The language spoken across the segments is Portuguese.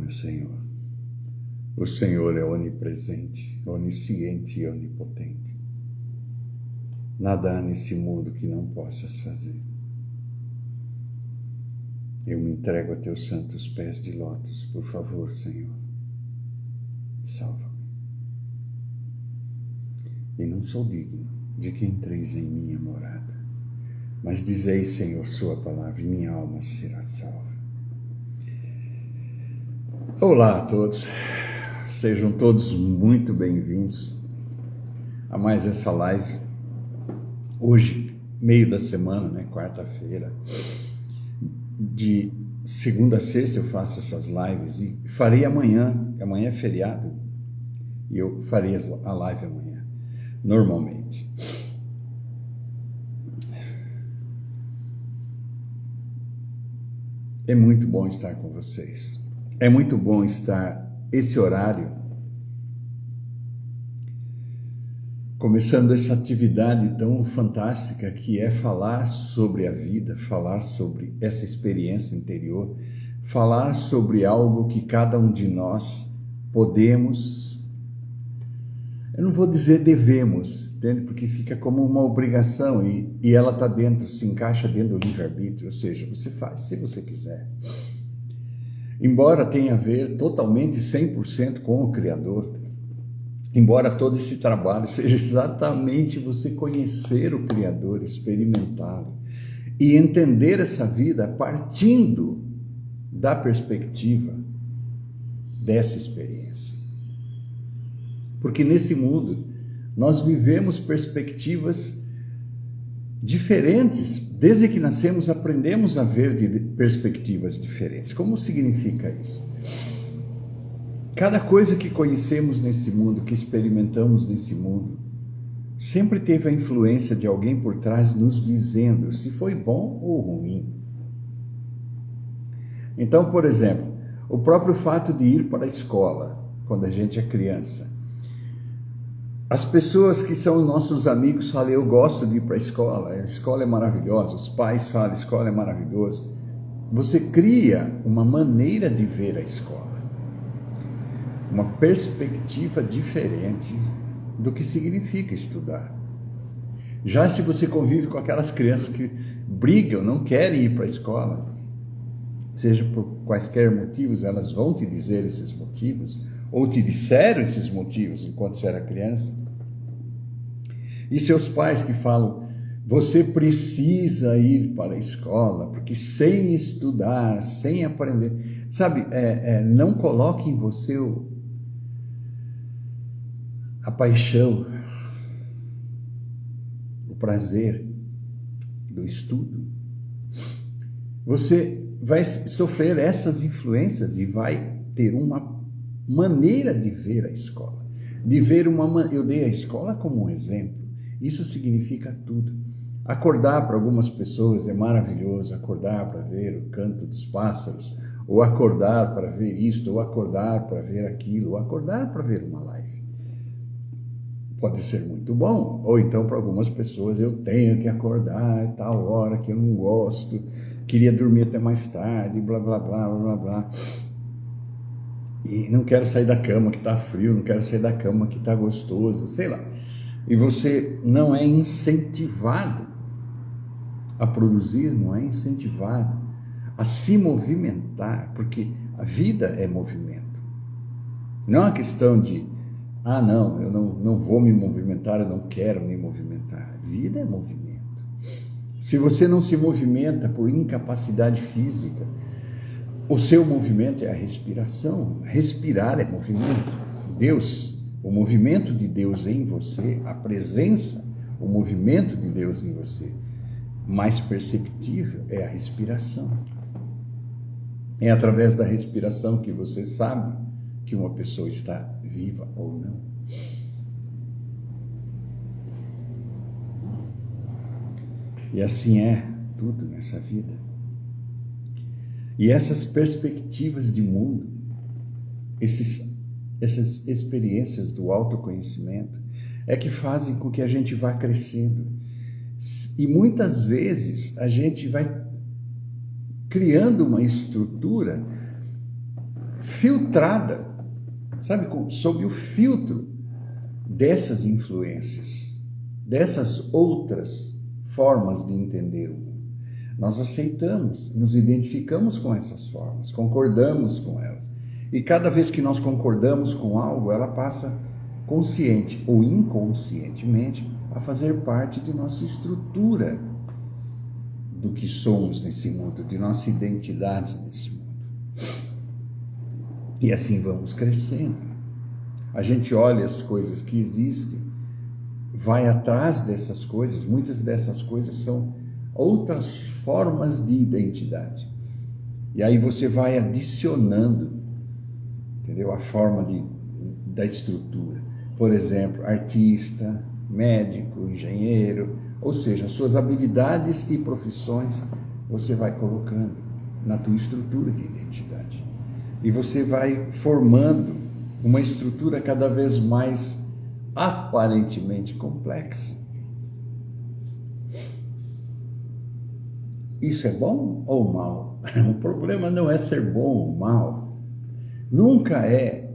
meu Senhor. O Senhor é onipresente, onisciente e onipotente. Nada há nesse mundo que não possas fazer. Eu me entrego a teus santos pés de lótus, por favor, Senhor. Salva-me. E não sou digno de que entreis em minha morada, mas dizei, Senhor, sua palavra, e minha alma será salva. Olá a todos, sejam todos muito bem-vindos a mais essa live. Hoje, meio da semana, quarta-feira, de segunda a sexta eu faço essas lives e farei amanhã é feriado, e eu farei a live amanhã, normalmente. É muito bom estar com vocês, é muito bom estar esse horário, começando essa atividade tão fantástica que é falar sobre a vida, falar sobre essa experiência interior, falar sobre algo que cada um de nós podemos, eu não vou dizer devemos, entende? Porque fica como uma obrigação e ela está dentro, se encaixa dentro do livre-arbítrio, ou seja, você faz se você quiser. Embora tenha a ver totalmente 100% com o Criador, embora todo esse trabalho seja exatamente você conhecer o Criador, experimentá-lo e entender essa vida partindo da perspectiva dessa experiência. Porque nesse mundo nós vivemos perspectivas diferentes. Desde que nascemos aprendemos a ver de perspectivas diferentes. Como significa isso? Cada coisa que conhecemos nesse mundo, que experimentamos nesse mundo, sempre teve a influência de alguém por trás nos dizendo se foi bom ou ruim. Então, por exemplo, o próprio fato de ir para a escola, quando a gente é criança. As pessoas que são nossos amigos falam, eu gosto de ir para a escola é maravilhosa, os pais falam, a escola é maravilhosa. Você cria uma maneira de ver a escola. Uma perspectiva diferente do que significa estudar. Já se você convive com aquelas crianças que brigam, não querem ir para a escola, seja por quaisquer motivos, elas vão te dizer esses motivos, ou te disseram esses motivos enquanto você era criança. E seus pais que falam, você precisa ir para a escola, porque sem estudar, sem aprender, sabe, não coloque em você a paixão, o prazer do estudo. Você vai sofrer essas influências e vai ter uma maneira de ver a escola. Eu dei a escola como um exemplo. Isso significa tudo. Acordar para algumas pessoas é maravilhoso, acordar para ver o canto dos pássaros, ou acordar para ver isto, ou acordar para ver aquilo, ou acordar para ver uma live. Pode ser muito bom, ou então para algumas pessoas eu tenho que acordar a tal hora que eu não gosto, queria dormir até mais tarde, blá blá blá blá blá. E não quero sair da cama que está frio, não quero sair da cama que está gostoso, sei lá. E você não é incentivado a produzir, não é incentivado a se movimentar, porque a vida é movimento. Não é uma questão de, não, eu não vou me movimentar, eu não quero me movimentar. A vida é movimento. Se você não se movimenta por incapacidade física, o seu movimento é a respiração. Respirar é movimento. Deus, o movimento de Deus em você, a presença, o movimento de Deus em você, mais perceptível é a respiração. É através da respiração que você sabe que uma pessoa está viva ou não. E assim é tudo nessa vida. E essas perspectivas de mundo, essas experiências do autoconhecimento, é que fazem com que a gente vá crescendo. E muitas vezes a gente vai criando uma estrutura filtrada, sabe, sob o filtro dessas influências, dessas outras formas de entender o mundo. Nós aceitamos, nos identificamos com essas formas, concordamos com elas. E cada vez que nós concordamos com algo, ela passa consciente ou inconscientemente a fazer parte de nossa estrutura do que somos nesse mundo, de nossa identidade nesse mundo. E assim vamos crescendo. A gente olha as coisas que existem, vai atrás dessas coisas, muitas dessas coisas são outras formas de identidade. E aí você vai adicionando, entendeu? A forma da estrutura. Por exemplo, artista, médico, engenheiro, ou seja, suas habilidades e profissões você vai colocando na tua estrutura de identidade. E você vai formando uma estrutura cada vez mais aparentemente complexa. Isso é bom ou mal? O problema não é ser bom ou mal. Nunca é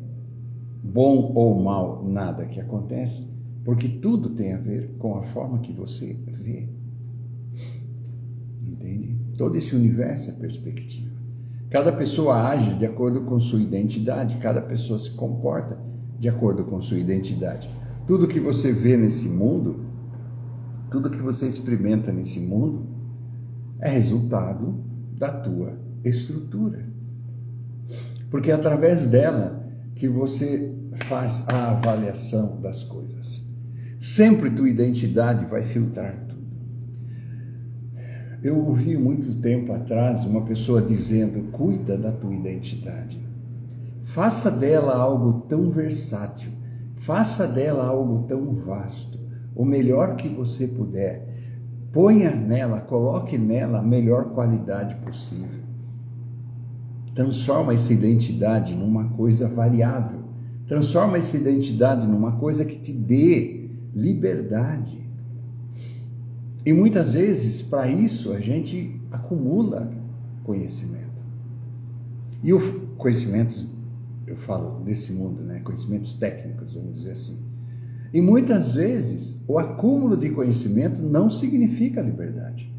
bom ou mal nada que acontece, porque tudo tem a ver com a forma que você vê. Entende? Todo esse universo é perspectiva. Cada pessoa age de acordo com sua identidade, cada pessoa se comporta de acordo com sua identidade. Tudo que você vê nesse mundo, tudo que você experimenta nesse mundo, é resultado da tua estrutura. Porque é através dela que você faz a avaliação das coisas. Sempre tua identidade vai filtrar tudo. Eu ouvi muito tempo atrás uma pessoa dizendo: cuida da tua identidade. Faça dela algo tão versátil. Faça dela algo tão vasto. O melhor que você puder. Ponha nela, coloque nela a melhor qualidade possível. Transforma essa identidade numa coisa variável. Transforma essa identidade numa coisa que te dê liberdade. E muitas vezes, para isso, a gente acumula conhecimento. E o conhecimento, eu falo desse mundo, né? Conhecimentos técnicos, vamos dizer assim. E muitas vezes, o acúmulo de conhecimento não significa liberdade.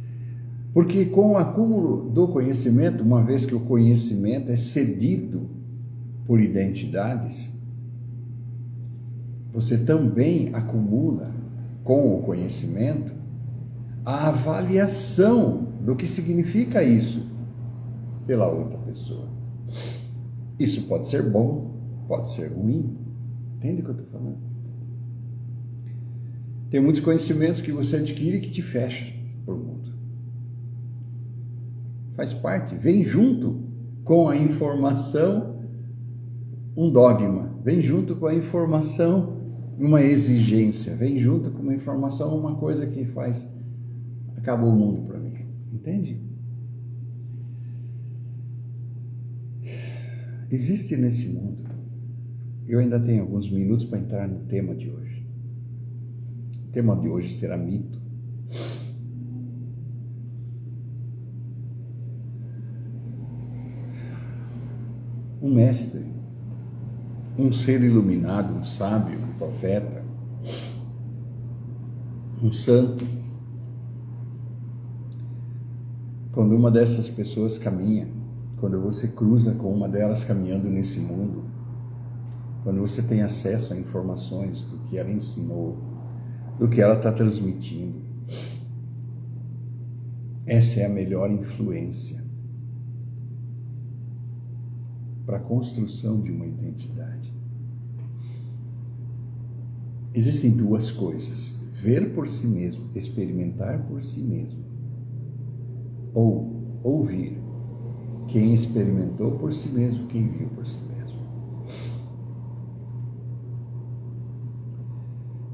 Porque com o acúmulo do conhecimento, uma vez que o conhecimento é cedido por identidades, você também acumula com o conhecimento a avaliação do que significa isso pela outra pessoa. Isso pode ser bom, pode ser ruim. Entende o que eu estou falando? Tem muitos conhecimentos que você adquire que te fecham para o mundo. Faz parte, vem junto com a informação um dogma, vem junto com a informação uma exigência, vem junto com uma informação uma coisa que faz, acabou o mundo para mim, entende? Existe nesse mundo, eu ainda tenho alguns minutos para entrar no tema de hoje. O tema de hoje será mito. Um mestre, um ser iluminado, um sábio, um profeta, um santo. Quando uma dessas pessoas caminha, quando você cruza com uma delas caminhando nesse mundo, quando você tem acesso a informações do que ela ensinou, do que ela está transmitindo, essa é a melhor influência para a construção de uma identidade. Existem duas coisas: ver por si mesmo, experimentar por si mesmo, ou ouvir quem experimentou por si mesmo, quem viu por si mesmo.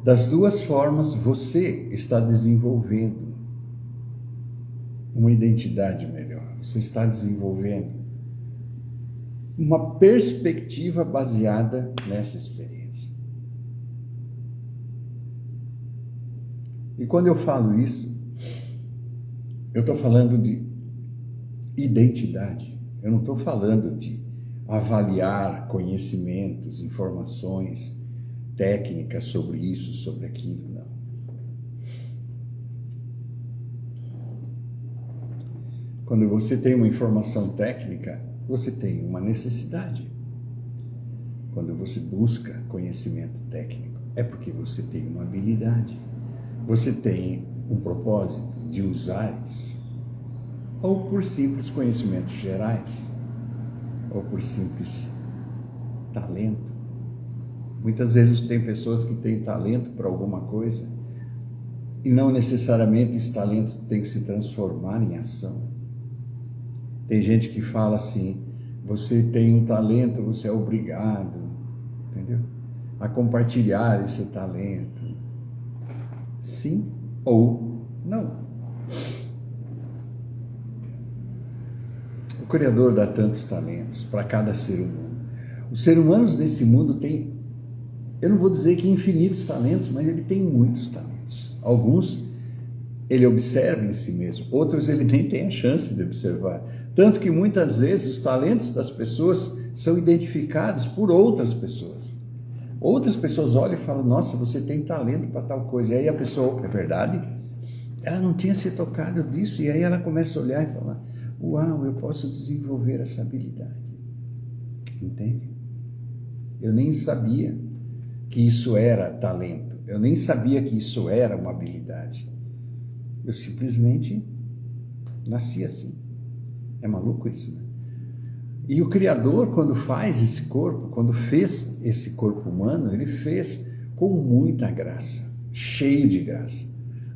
Das duas formas, você está desenvolvendo uma identidade melhor. Você está desenvolvendo uma perspectiva baseada nessa experiência. E quando eu falo isso, eu estou falando de identidade. Eu não estou falando de avaliar conhecimentos, informações, técnicas sobre isso, sobre aquilo, não. Quando você tem uma informação técnica, você tem uma necessidade. Quando você busca conhecimento técnico, é porque você tem uma habilidade, você tem um propósito de usar isso, ou por simples conhecimentos gerais, ou por simples talento. Muitas vezes tem pessoas que têm talento para alguma coisa e não necessariamente esses talentos têm que se transformar em ação. Tem gente que fala assim, você tem um talento, você é obrigado, entendeu? A compartilhar esse talento. Sim ou não. O Criador dá tantos talentos para cada ser humano. Os seres humanos desse mundo têm, eu não vou dizer que infinitos talentos, mas ele tem muitos talentos. Alguns ele observa em si mesmo, outros ele nem tem a chance de observar. Tanto que muitas vezes os talentos das pessoas são identificados por outras pessoas. Outras pessoas olham e falam, nossa, você tem talento para tal coisa. E aí a pessoa, é verdade? Ela não tinha se tocado disso. E aí ela começa a olhar e falar, uau, eu posso desenvolver essa habilidade. Entende? Eu nem sabia que isso era talento. Eu nem sabia que isso era uma habilidade. Eu simplesmente nasci assim. É maluco isso, né? E o Criador, quando faz esse corpo, quando fez esse corpo humano, ele fez com muita graça, cheio de graça.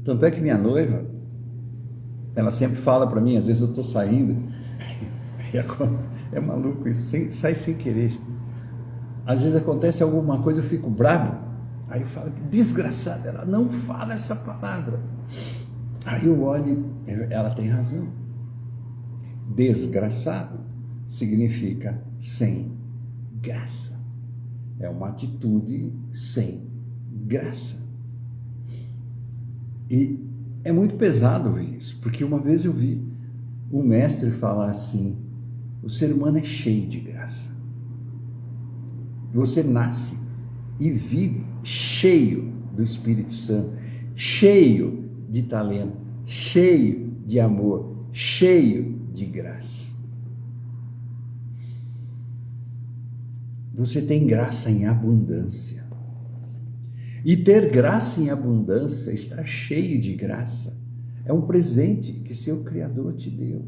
Tanto é que minha noiva, ela sempre fala para mim, às vezes eu estou saindo, é maluco isso, sai sem querer. Às vezes acontece alguma coisa, eu fico bravo, aí eu falo, desgraçada, ela não fala essa palavra. Aí eu olho, ela tem razão. Desgraçado significa sem graça. É uma atitude sem graça. E é muito pesado ouvir isso, porque uma vez eu vi um mestre falar assim, o ser humano é cheio de graça. Você nasce e vive cheio do Espírito Santo, cheio de talento, cheio de amor, cheio de graça. Você tem graça em abundância. E ter graça em abundância, estar cheio de graça, é um presente que seu Criador te deu.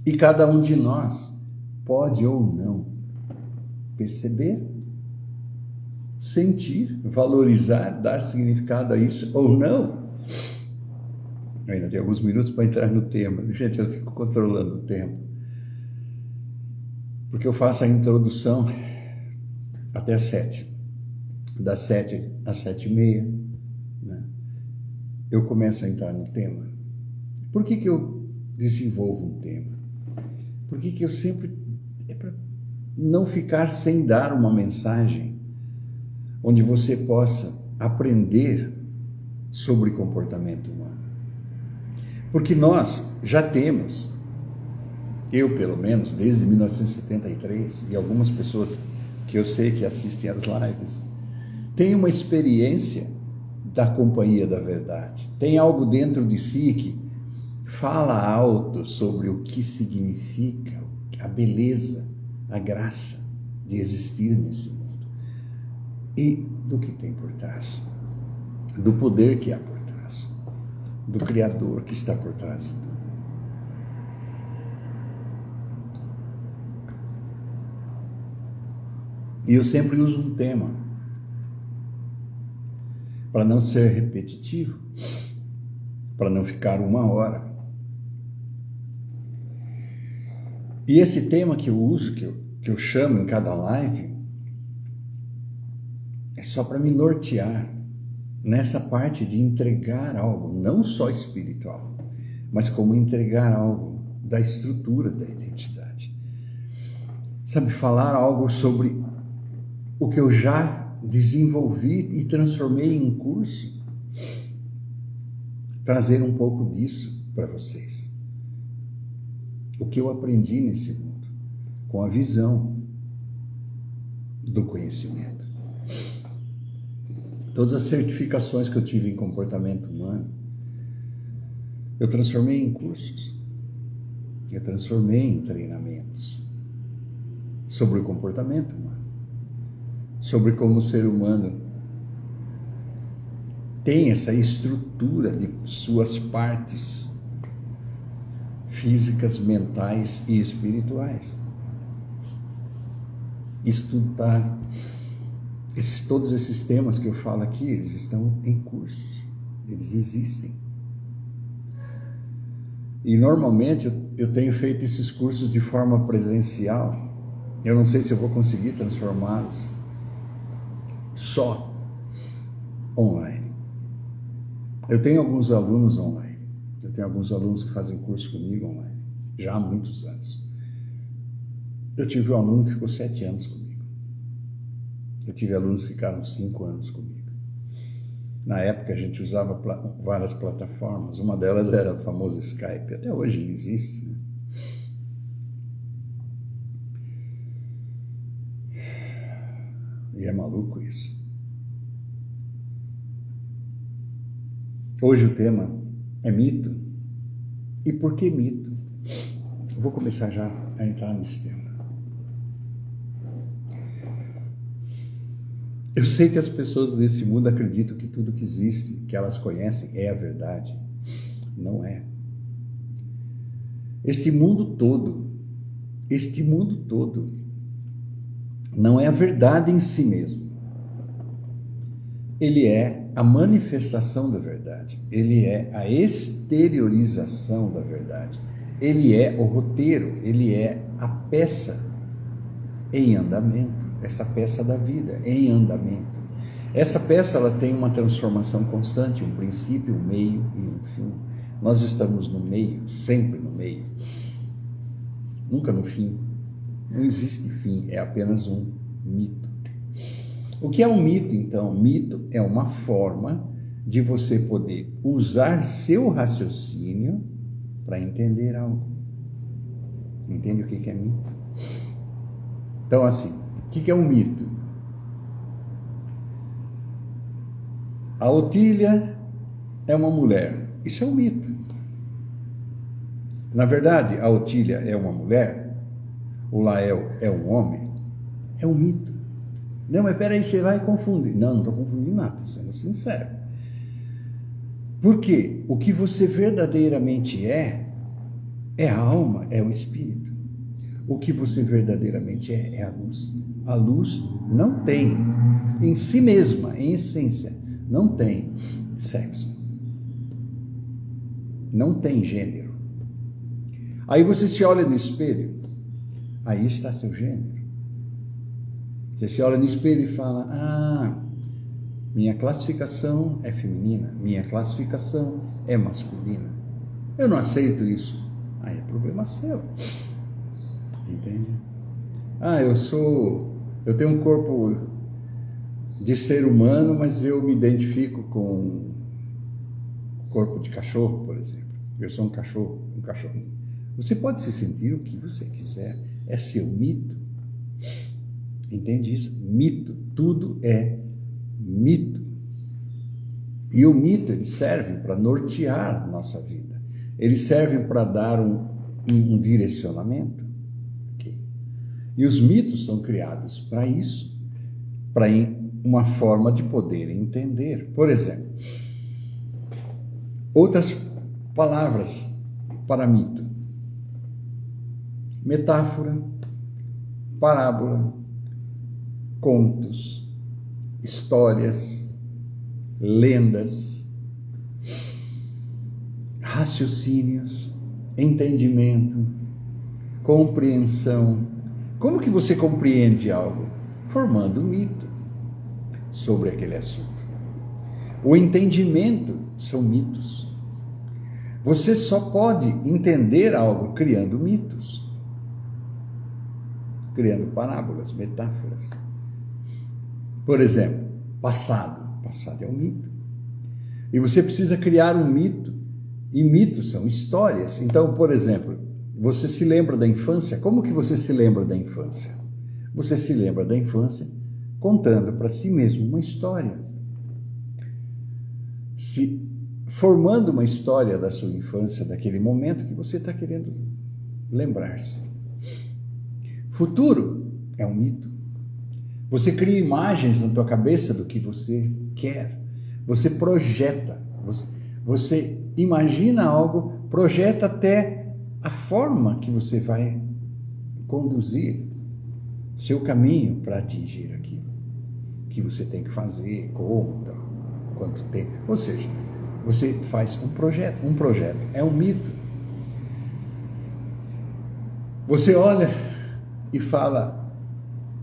E cada um de nós pode ou não perceber, sentir, valorizar, dar significado a isso ou não. Eu ainda tenho alguns minutos para entrar no tema. Gente, eu fico controlando o tempo. Porque eu faço a introdução até às 7. Das 7 às 7h30, né? Eu começo a entrar no tema. Por que eu desenvolvo um tema? Por que eu sempre... É para não ficar sem dar uma mensagem onde você possa aprender sobre comportamento humano. Porque nós já temos, eu pelo menos, desde 1973, e algumas pessoas que eu sei que assistem às lives, têm uma experiência da companhia da verdade. Tem algo dentro de si que fala alto sobre o que significa a beleza, a graça de existir nesse mundo. E do que tem por trás, do poder que há por trás, do Criador que está por trás de tudo. E eu sempre uso um tema para não ser repetitivo, para não ficar 1 hora. E esse tema que eu uso, que eu chamo em cada live, é só para me nortear nessa parte de entregar algo, não só espiritual, mas como entregar algo da estrutura da identidade. Sabe, falar algo sobre o que eu já desenvolvi e transformei em curso, trazer um pouco disso para vocês. o que eu aprendi nesse mundo, com a visão do conhecimento. Todas as certificações que eu tive em comportamento humano, eu transformei em cursos, eu transformei em treinamentos sobre o comportamento humano, sobre como o ser humano tem essa estrutura de suas partes físicas, mentais e espirituais. Isso tudo está... todos esses temas que eu falo aqui, eles estão em cursos, eles existem. E normalmente eu tenho feito esses cursos de forma presencial. Eu não sei se eu vou conseguir transformá-los só online. Eu tenho alguns alunos online. Eu tenho alguns alunos que fazem curso comigo online, já há muitos anos. Eu tive um aluno que ficou 7 anos comigo. Eu tive alunos que ficaram 5 anos comigo. Na época a gente usava várias plataformas, uma delas era o famoso Skype, até hoje ele existe, né? E é maluco isso. Hoje o tema é mito. E por que mito? Eu vou começar já a entrar nesse tema. Eu sei que as pessoas desse mundo acreditam que tudo que existe, que elas conhecem, é a verdade. Não é. Este mundo todo não é a verdade em si mesmo. Ele é a manifestação da verdade. Ele é a exteriorização da verdade. Ele é o roteiro, ele é a peça em andamento. Essa peça da vida em andamento. Essa peça ela tem uma transformação constante, um princípio, um meio e um fim. Nós estamos no meio, sempre no meio, nunca no fim. Não existe fim, é apenas um mito. O que é um mito, então? Mito é uma forma de você poder usar seu raciocínio para entender algo. Entende o que é mito? Então, assim, o que é um mito? A Otília é uma mulher. Isso é um mito. Na verdade, a Otília é uma mulher, o Lael é um homem, é um mito. Não, mas peraí, você vai confundir. Não estou confundindo nada, estou sendo sincero. Porque o que você verdadeiramente é a alma, é o espírito. O que você verdadeiramente é a luz. A luz não tem, em si mesma, em essência, não tem sexo. Não tem gênero. Aí você se olha no espelho, aí está seu gênero. Você se olha no espelho e fala, minha classificação é feminina, minha classificação é masculina. Eu não aceito isso. Aí é problema seu. Entende? Eu tenho um corpo de ser humano, mas eu me identifico com o corpo de cachorro, por exemplo. Eu sou um cachorrinho. Você pode se sentir o que você quiser, é seu mito. Entende isso? Mito, tudo é mito. E o mito, ele serve para nortear nossa vida. Ele serve para dar um direcionamento. Okay? E os mitos são criados para isso, para uma forma de poder entender. Por exemplo, outras palavras para mito: metáfora, parábola, contos, histórias, lendas, raciocínios, entendimento, compreensão. Como que você compreende algo? Formando um mito sobre aquele assunto. O entendimento são mitos. Você só pode entender algo criando mitos, criando parábolas, metáforas. Por exemplo, passado. Passado é um mito. E você precisa criar um mito. E mitos são histórias. Então, por exemplo, Você se lembra da infância? Como que você se lembra da infância? Você se lembra da infância contando para si mesmo uma história. Formando uma história da sua infância, daquele momento que você está querendo lembrar-se. Futuro é um mito. Você cria imagens na tua cabeça do que você quer. Você projeta. Você imagina algo, projeta até a forma que você vai conduzir seu caminho para atingir aquilo que você tem que fazer, como, quanto tempo. Ou seja, você faz um projeto, é um mito. Você olha e fala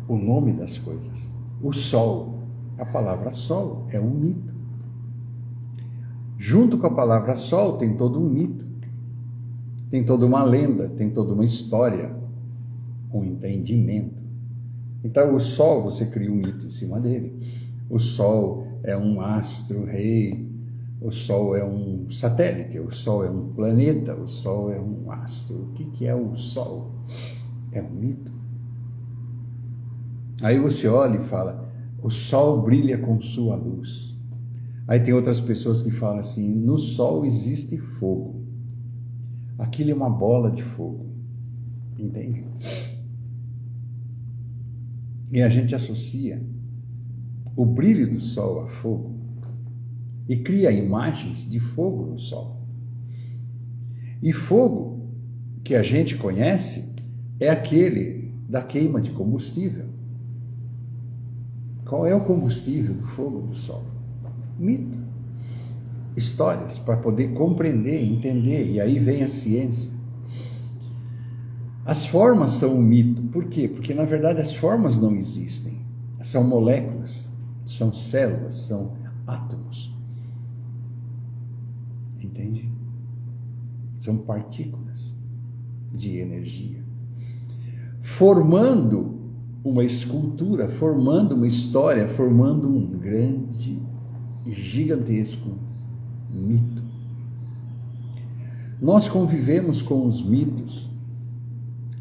o nome das coisas. O sol, a palavra sol é um mito. Junto com a palavra sol tem todo um mito, tem toda uma lenda, tem toda uma história, um entendimento. Então o sol, você cria um mito em cima dele. O sol é um astro-rei, o Sol é um satélite, o Sol é um planeta, o Sol é um astro. O que é o Sol? É um mito. Aí você olha e fala, o Sol brilha com sua luz. Aí tem outras pessoas que falam assim, no Sol existe fogo. Aquilo é uma bola de fogo. Entende? E a gente associa o brilho do Sol a fogo. E cria imagens de fogo no sol. E fogo que a gente conhece é aquele da queima de combustível. Qual é o combustível do fogo do sol? Mito. Histórias para poder compreender, entender, e aí vem a ciência. As formas são um mito. Por quê? Porque na verdade as formas não existem. São moléculas, são células, são átomos. Entende? São partículas de energia. Formando uma escultura, formando uma história, formando um grande e gigantesco mito. Nós convivemos com os mitos,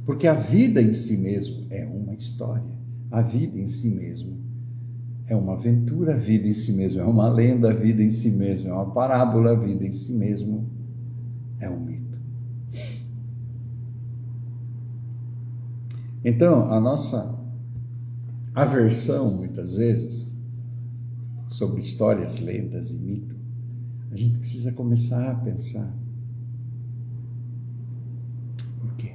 porque a vida em si mesmo é uma história. A vida em si mesmo é uma aventura, a vida em si mesmo é uma lenda, a vida em si mesmo é uma parábola, a vida em si mesmo é um mito. Então, a nossa aversão, muitas vezes, sobre histórias, lendas e mito, a gente precisa começar a pensar. Por quê?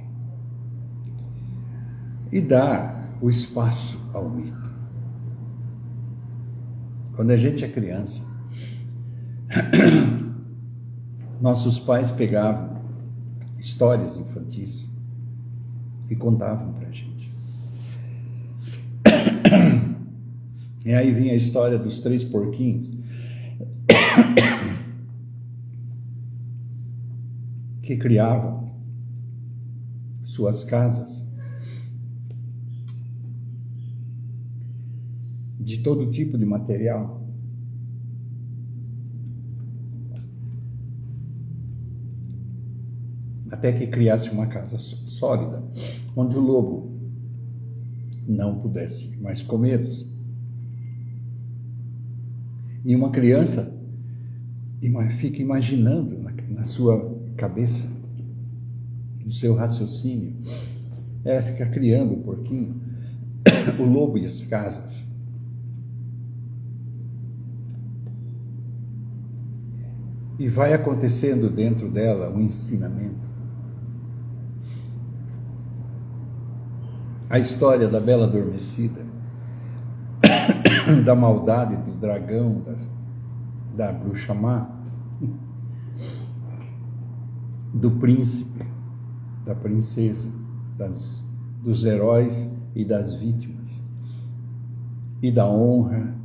E dar o espaço ao mito. Quando a gente é criança, nossos pais pegavam histórias infantis e contavam para a gente. E aí vinha a história dos 3 porquinhos, que criavam suas casas de todo tipo de material. Até que criasse uma casa sólida, onde o lobo não pudesse mais comê-los. E uma criança fica imaginando na sua cabeça, no seu raciocínio, ela fica criando o porquinho, o lobo e as casas. E vai acontecendo dentro dela um ensinamento. A história da Bela Adormecida, da maldade do dragão, da bruxa má, do príncipe, da princesa, dos heróis e das vítimas, e da honra,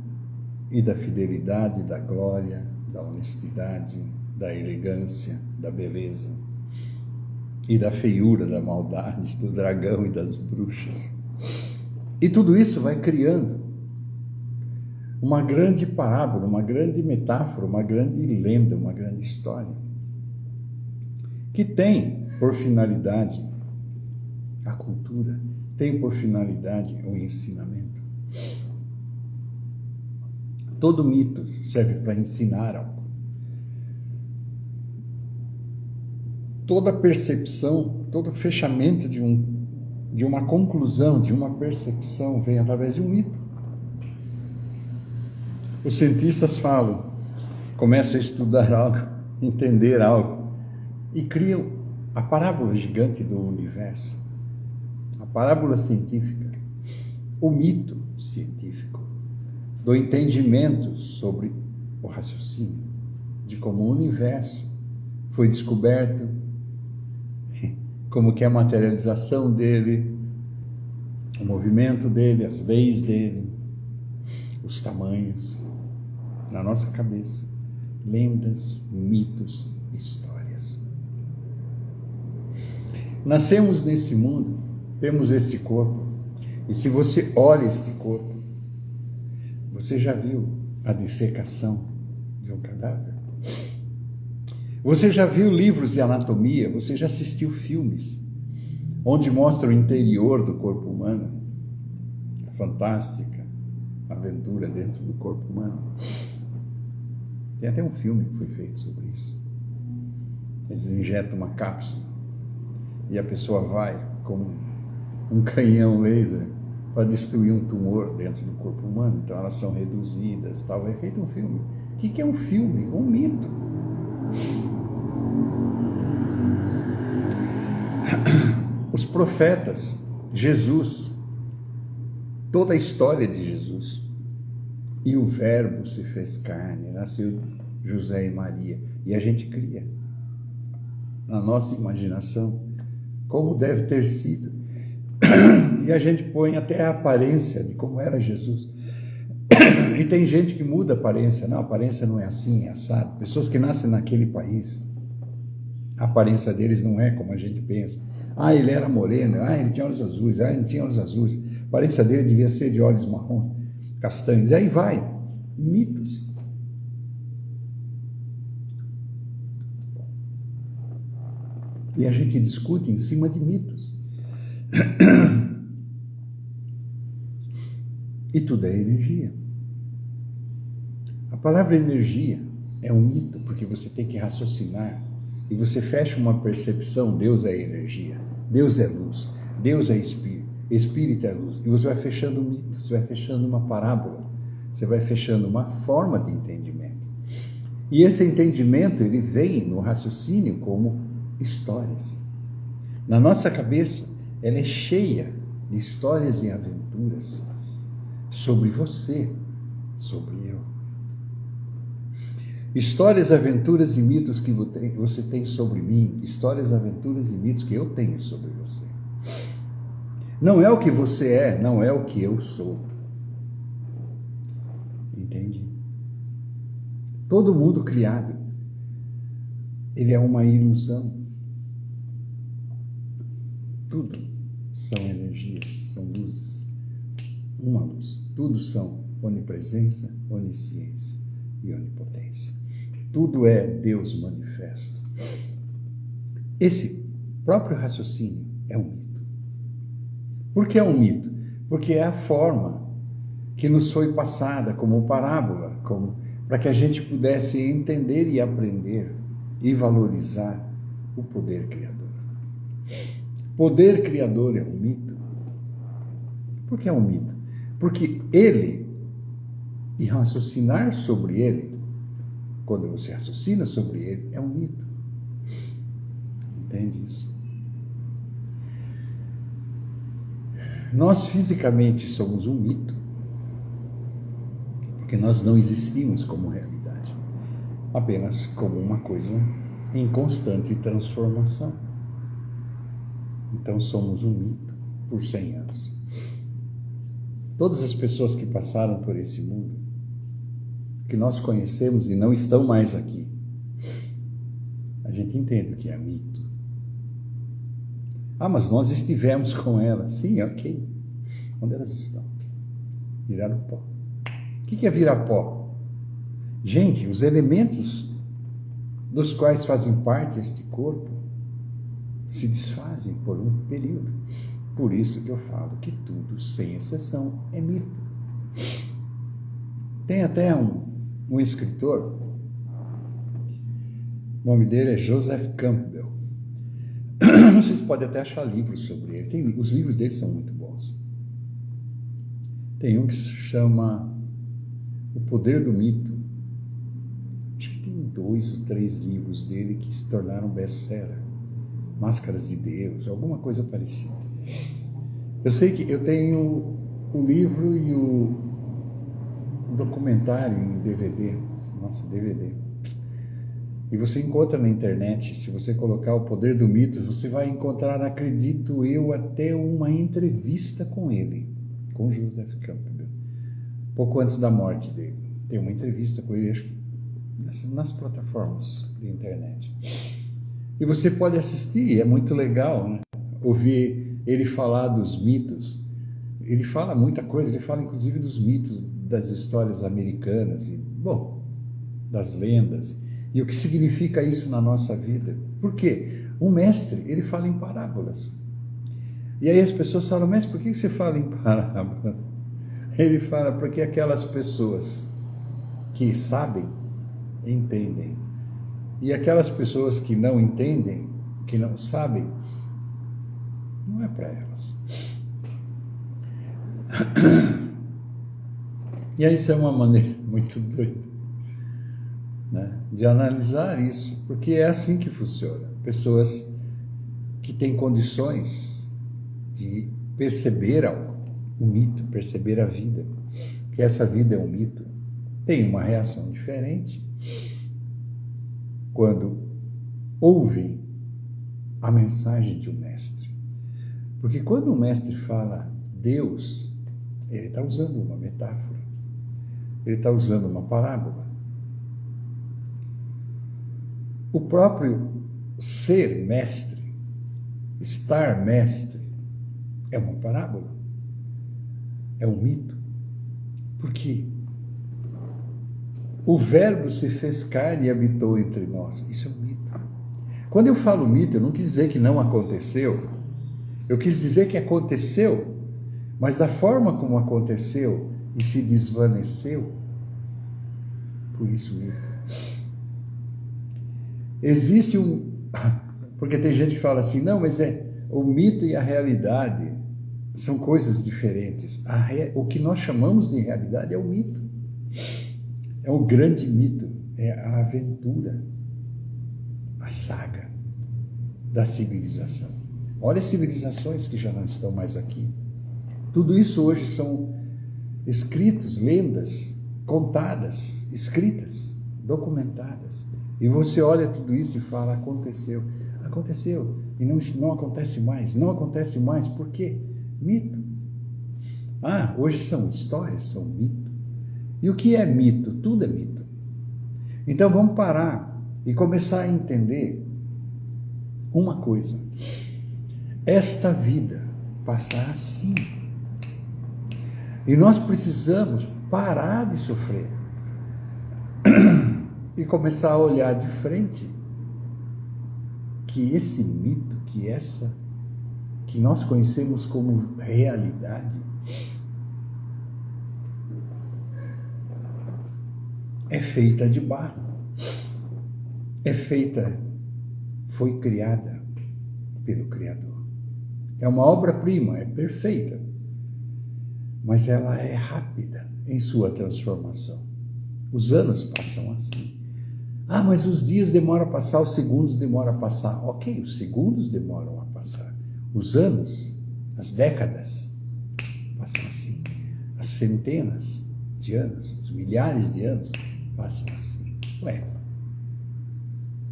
e da fidelidade, da glória, da honestidade, da elegância, da beleza, e da feiura, da maldade, do dragão e das bruxas. E tudo isso vai criando uma grande parábola, uma grande metáfora, uma grande lenda, uma grande história, que tem por finalidade a cultura, tem por finalidade o ensinamento. Todo mito serve para ensinar algo. Toda percepção, todo fechamento de uma conclusão, de uma percepção, vem através de um mito. Os cientistas falam, começam a estudar algo, entender algo, e criam a parábola gigante do universo, a parábola científica, o mito científico, do entendimento sobre o raciocínio, de como o universo foi descoberto, como que é a materialização dele, o movimento dele, as leis dele, os tamanhos, na nossa cabeça, lendas, mitos, histórias. Nascemos nesse mundo, temos este corpo, e se você olha este corpo, você já viu a dissecação de um cadáver? Você já viu livros de anatomia? Você já assistiu filmes onde mostra o interior do corpo humano? A fantástica aventura dentro do corpo humano. Tem até um filme que foi feito sobre isso. Eles injetam uma cápsula e a pessoa vai com um canhão laser para destruir um tumor dentro do corpo humano. Então elas são reduzidas, tal. É feito um filme. O que é um filme? Um mito. Os profetas, Jesus, toda a história de Jesus, e o Verbo se fez carne, nasceu de José e Maria, e a gente cria na nossa imaginação como deve ter sido, e a gente põe até a aparência de como era Jesus. E tem gente que muda a aparência. Não, a aparência não é assim, é assado. Pessoas que nascem naquele país, a aparência deles não é como a gente pensa. Ah, ele era moreno, ah, ele tinha olhos azuis, ah, ele tinha olhos azuis. A aparência dele devia ser de olhos marrons, castanhos. E aí vai, mitos. E a gente discute em cima de mitos. E tudo é energia. A palavra energia é um mito, porque você tem que raciocinar e você fecha uma percepção. Deus é energia, Deus é luz, Deus é espírito, espírito é luz. E você vai fechando um mito, você vai fechando uma parábola, você vai fechando uma forma de entendimento. E esse entendimento, ele vem no raciocínio como histórias. Na nossa cabeça, ela é cheia de histórias e aventuras sobre você, sobre eu. Histórias, aventuras e mitos que você tem sobre mim, histórias, aventuras e mitos que eu tenho sobre você. Não é o que você é, não é o que eu sou. Entende? Todo mundo criado, ele é uma ilusão. Tudo são energias, são luzes. Uma luz. Tudo são onipresença, onisciência e onipotência. Tudo é Deus manifesto. Esse próprio raciocínio é um mito. Por que é um mito? Porque é a forma que nos foi passada como parábola, para que a gente pudesse entender e aprender e valorizar o poder criador. Poder criador é um mito. Por que é um mito? Porque ele, e raciocinar sobre ele, quando você raciocina sobre ele, é um mito. Entende isso? Nós fisicamente somos um mito, porque nós não existimos como realidade, apenas como uma coisa em constante transformação. Então somos um mito por 100 anos. Todas as pessoas que passaram por esse mundo, que nós conhecemos e não estão mais aqui, a gente entende o que é mito. Ah, mas nós estivemos com elas. Sim, ok. Onde elas estão? Viraram pó. O que é virar pó? Gente, os elementos dos quais fazem parte este corpo se desfazem por um período. Por isso que eu falo que tudo, sem exceção, é mito. Tem até um escritor, o nome dele é Joseph Campbell. Vocês podem até achar livros sobre ele. Os livros dele são muito bons. Tem um que se chama O Poder do Mito. Acho que tem 2 ou 3 livros dele que se tornaram best-seller. Máscaras de Deus, alguma coisa parecida. Eu sei que eu tenho o livro e o documentário em DVD. Nossa, DVD. E você encontra na internet, se você colocar O Poder do Mito, você vai encontrar, acredito eu, até uma entrevista com ele, com Joseph Campbell, pouco antes da morte dele. Tem uma entrevista com ele, acho que nas plataformas de internet. E você pode assistir, é muito legal, né? Ouvir ele falar dos mitos. Ele fala muita coisa, ele fala inclusive dos mitos, das histórias americanas, e, bom, das lendas, e o que significa isso na nossa vida. Por quê? Um mestre, ele fala em parábolas. E aí as pessoas falam, mas por que você fala em parábolas? Ele fala, porque aquelas pessoas que sabem, entendem. E aquelas pessoas que não entendem, que não sabem, não é para elas. E aí isso é uma maneira muito doida, né, de analisar isso, porque é assim que funciona. Pessoas que têm condições de perceber o mito, perceber a vida, que essa vida é um mito, têm uma reação diferente quando ouvem a mensagem de um mestre. Porque quando o mestre fala Deus, ele está usando uma metáfora, ele está usando uma parábola. O próprio ser mestre, estar mestre, é uma parábola, é um mito. Por quê? O Verbo se fez carne e habitou entre nós. Isso é um mito. Quando eu falo mito, eu não quis dizer que não aconteceu. Eu quis dizer que aconteceu, mas da forma como aconteceu e se desvaneceu, por isso mito. Existe porque tem gente que fala assim, não, mas o mito e a realidade são coisas diferentes. O que nós chamamos de realidade é o mito. É o grande mito, é a aventura, a saga da civilização. Olha as civilizações que já não estão mais aqui. Tudo isso hoje são escritos, lendas, contadas, escritas, documentadas. E você olha tudo isso e fala, aconteceu. Aconteceu. E não acontece mais. Não acontece mais. Por quê? Mito. Hoje são histórias, são mito. E o que é mito? Tudo é mito. Então vamos parar e começar a entender uma coisa. Esta vida passa assim. E nós precisamos parar de sofrer e começar a olhar de frente que esse mito, que nós conhecemos como realidade, é feita de barro, foi criada pelo Criador. É uma obra-prima, é perfeita, mas ela é rápida em sua transformação. Os anos passam assim. Mas os dias demoram a passar, os segundos demoram a passar. Ok, os segundos demoram a passar. Os anos, as décadas, passam assim. As centenas de anos, os milhares de anos, passam assim.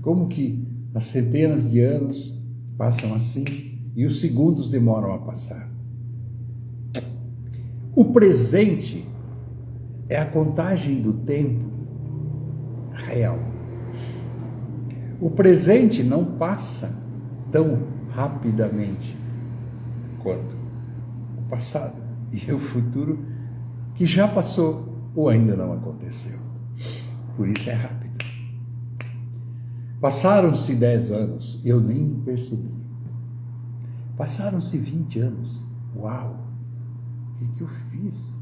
Como que as centenas de anos passam assim e os segundos demoram a passar? O presente é a contagem do tempo real. O presente não passa tão rapidamente quanto o passado e o futuro que já passou ou ainda não aconteceu. Por isso é rápido. Passaram-se 10 anos, eu nem percebi. Passaram-se 20 anos. Uau! O que eu fiz?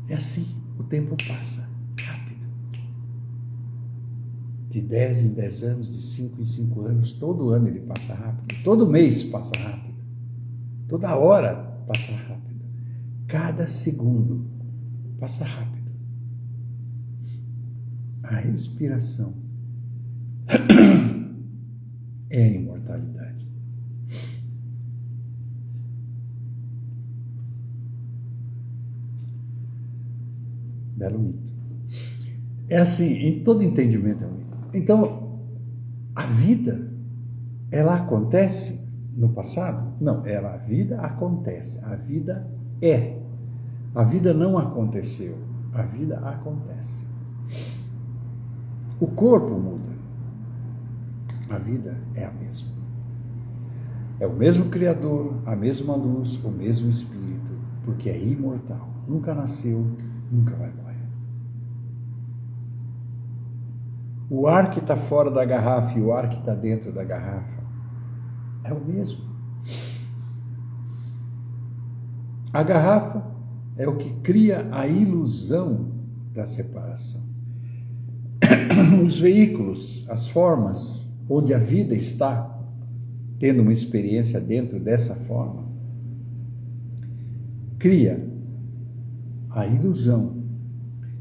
É assim, o tempo passa rápido. De 10 em 10 anos, de 5 em 5 anos, todo ano ele passa rápido. Todo mês passa rápido. Toda hora passa rápido. Cada segundo passa rápido. A respiração é a imortalidade. Belo mito. É assim, em todo entendimento é um mito. Então, a vida, ela acontece no passado? Não, a vida acontece. A vida é. A vida não aconteceu. A vida acontece. O corpo muda. A vida é a mesma. É o mesmo Criador, a mesma luz, o mesmo Espírito, porque é imortal. Nunca nasceu, nunca vai morrer. O ar que está fora da garrafa e o ar que está dentro da garrafa é o mesmo. A garrafa é o que cria a ilusão da separação. Os veículos, as formas onde a vida está tendo uma experiência dentro dessa forma, cria a ilusão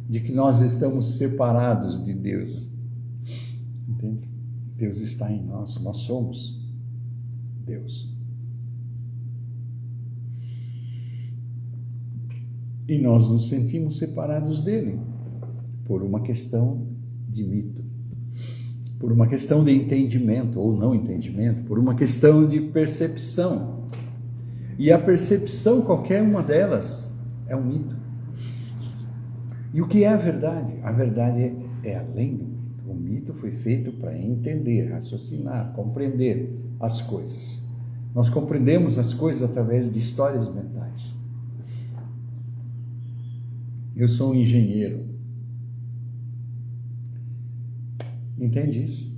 de que nós estamos separados de Deus. Entende? Deus está em nós, nós somos Deus. E nós nos sentimos separados dele, por uma questão de mito, por uma questão de entendimento ou não entendimento, por uma questão de percepção. E a percepção, qualquer uma delas, é um mito. E o que é a verdade? A verdade é além do mito. O mito foi feito para entender, raciocinar, compreender as coisas. Nós compreendemos as coisas através de histórias mentais. Eu sou um engenheiro. Entende isso?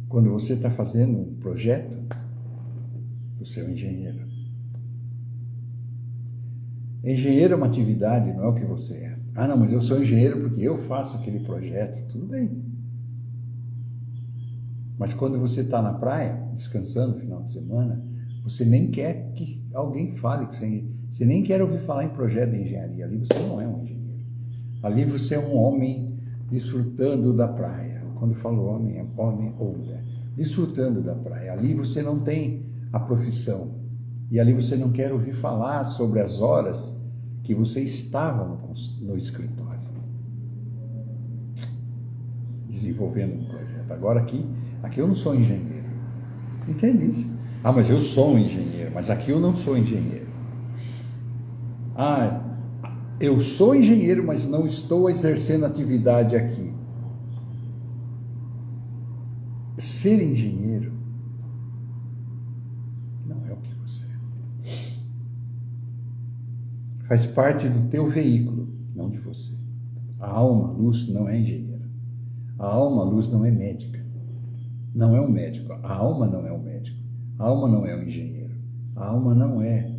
Quando você está fazendo um projeto, você é um engenheiro. Engenheiro é uma atividade, não é o que você é. Ah, não, mas eu sou engenheiro porque eu faço aquele projeto. Tudo bem. Mas quando você está na praia, descansando no final de semana, você nem quer que alguém fale que você nem quer ouvir falar em projeto de engenharia. Ali você não é um engenheiro. Ali você é um homem desfrutando da praia. Quando eu falo homem, é homem ou mulher. Desfrutando da praia. Ali você não tem a profissão. E ali você não quer ouvir falar sobre as horas que você estava no escritório, desenvolvendo um projeto. Agora aqui eu não sou engenheiro. Entende isso? Ah, mas eu sou um engenheiro, mas aqui eu não sou engenheiro. Ah, eu sou engenheiro, mas não estou exercendo atividade aqui. Ser engenheiro não é o que você é. Faz parte do teu veículo, não de você. A alma, a luz, não é engenheira. A alma, a luz, não é médica. Não é um médico. A alma não é um médico. A alma não é um engenheiro. A alma não é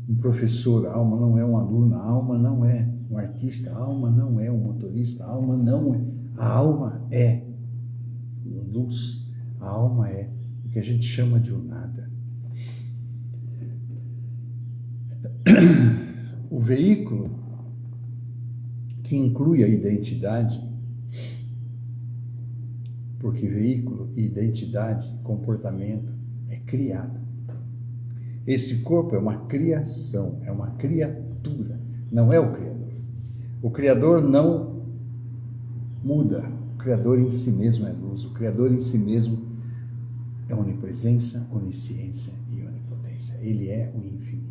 um professor. A alma não é um aluno. A alma não é um artista. A alma não é um motorista. A alma não é. A alma é luz. A alma é o que a gente chama de o nada. O veículo que inclui a identidade, porque veículo, identidade, comportamento é criado. Esse corpo é uma criação, é uma criatura, não é o Criador. O Criador não muda, o Criador em si mesmo é luz, o Criador em si mesmo é onipresença, onisciência e onipotência. Ele é o infinito.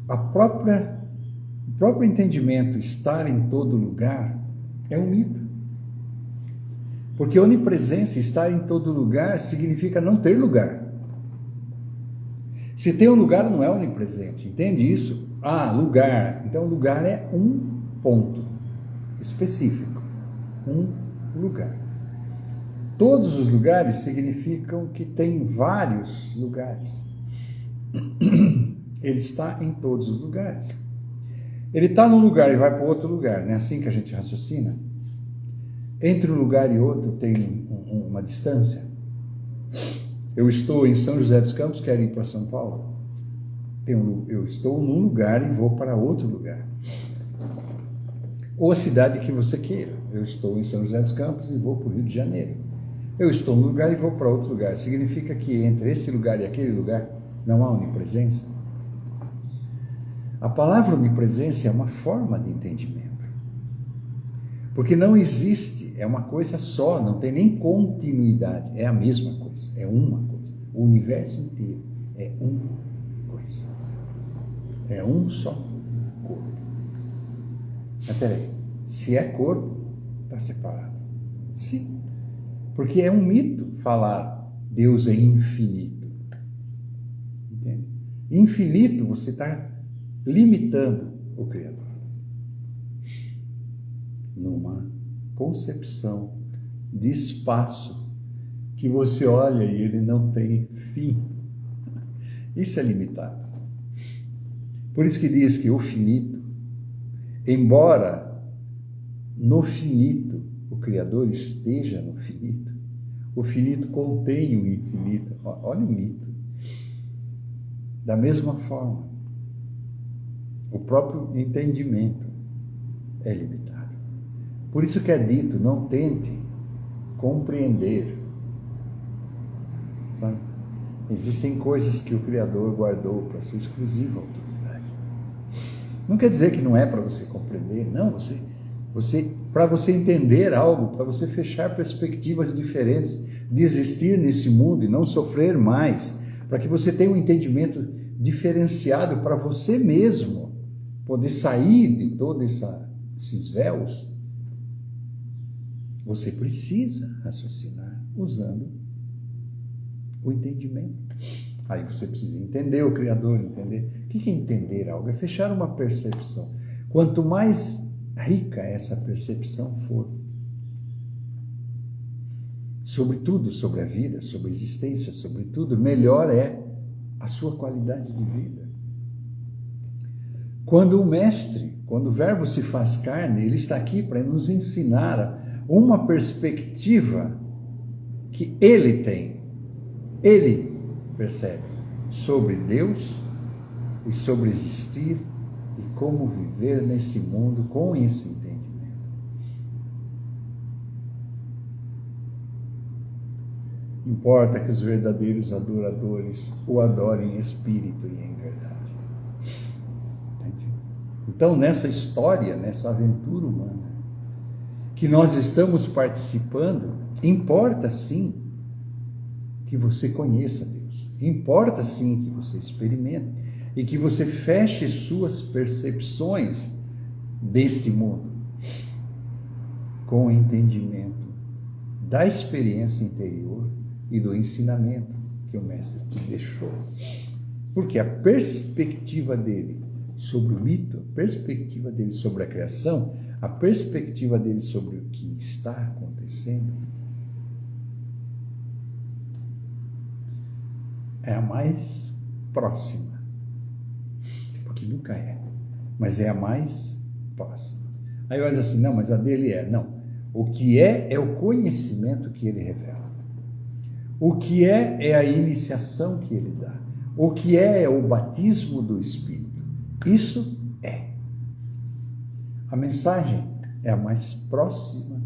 O próprio entendimento, estar em todo lugar, é um mito. Porque onipresença, estar em todo lugar, significa não ter lugar. Se tem um lugar, não é onipresente. Entende isso? Ah, lugar. Então, lugar é um ponto específico. Um lugar. Todos os lugares significam que tem vários lugares. Ele está em todos os lugares. Ele está num lugar e vai para outro lugar, não é assim que a gente raciocina? Entre um lugar e outro tem uma distância. Eu estou em São José dos Campos, quero ir para São Paulo. Eu estou num lugar e vou para outro lugar. Ou a cidade que você queira. Eu estou em São José dos Campos e vou para o Rio de Janeiro. Eu estou num lugar e vou para outro lugar. Significa que entre esse lugar e aquele lugar não há onipresença? A palavra onipresença é uma forma de entendimento. Porque não existe, é uma coisa só, não tem nem continuidade, é a mesma coisa, é uma coisa. O universo inteiro é uma coisa. É um só corpo. Mas peraí, se é corpo, está separado. Sim, porque é um mito falar Deus é infinito. Entende? Infinito, você está limitando o Criador numa concepção de espaço que você olha e ele não tem fim. Isso é limitado. Por isso que diz que o finito, embora no finito o Criador esteja no finito, o finito contém o infinito. Olha o mito. Da mesma forma, o próprio entendimento é limitado. Por isso que é dito, não tente compreender. Sabe? Existem coisas que o Criador guardou para sua exclusiva autoridade. Não quer dizer que não é para você compreender, não, para você entender algo, para você fechar perspectivas diferentes de existir nesse mundo e não sofrer mais, para que você tenha um entendimento diferenciado para você mesmo poder sair de todos esses véus. Você precisa raciocinar usando o entendimento. Aí você precisa entender o Criador, entender. O que é entender algo? É fechar uma percepção. Quanto mais rica essa percepção for, sobre tudo, sobre a vida, sobre a existência, sobre tudo, melhor é a sua qualidade de vida. Quando o Verbo se faz carne, ele está aqui para nos ensinar uma perspectiva que ele tem, ele percebe sobre Deus e sobre existir e como viver nesse mundo com esse entendimento. Importa que os verdadeiros adoradores o adorem em espírito e em verdade. Entende? Então, nessa história, nessa aventura humana, que nós estamos participando, importa sim que você conheça Deus. Importa sim que você experimente e que você feche suas percepções deste mundo com o entendimento da experiência interior e do ensinamento que o Mestre te deixou. Porque a perspectiva dele sobre o mito, a perspectiva dele sobre a criação, a perspectiva dele sobre o que está acontecendo é a mais próxima. Porque nunca é, mas é a mais próxima. Aí eu digo assim, não, mas a dele é. Não, o que é o conhecimento que ele revela. O que é a iniciação que ele dá. O que é o batismo do Espírito. Isso é. A mensagem é a mais próxima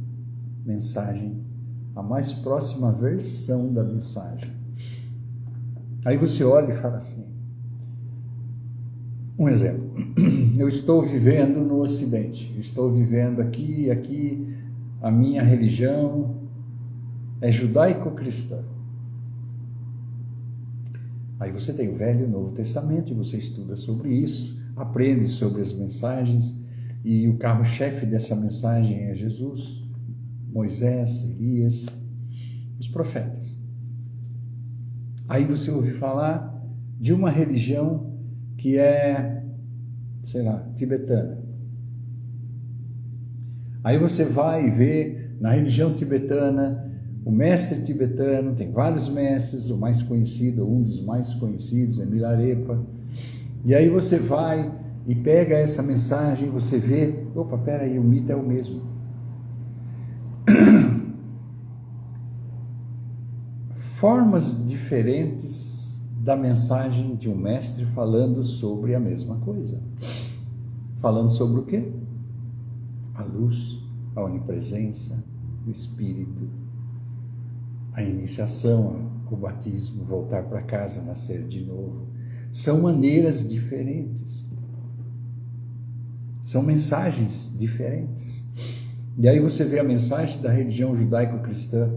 mensagem, a mais próxima versão da mensagem. Aí você olha e fala assim, um exemplo, eu estou vivendo no Ocidente, estou vivendo aqui, a minha religião é judaico-cristã. Aí você tem o Velho e o Novo Testamento, e você estuda sobre isso, aprende sobre as mensagens, e o carro-chefe dessa mensagem é Jesus, Moisés, Elias, os profetas. Aí você ouve falar de uma religião que é, sei lá, tibetana. Aí você vai ver Na religião tibetana, o mestre tibetano, tem vários mestres, o mais conhecido, um dos mais conhecidos é Milarepa. E aí você vai e pega essa mensagem, você vê, opa, peraí, o mito é o mesmo. Formas diferentes da mensagem de um mestre falando sobre a mesma coisa. Falando sobre o quê? A luz, a onipresença, o Espírito, a iniciação, o batismo, voltar para casa, nascer de novo. São maneiras diferentes. São mensagens diferentes. E aí você vê a mensagem da religião judaico-cristã,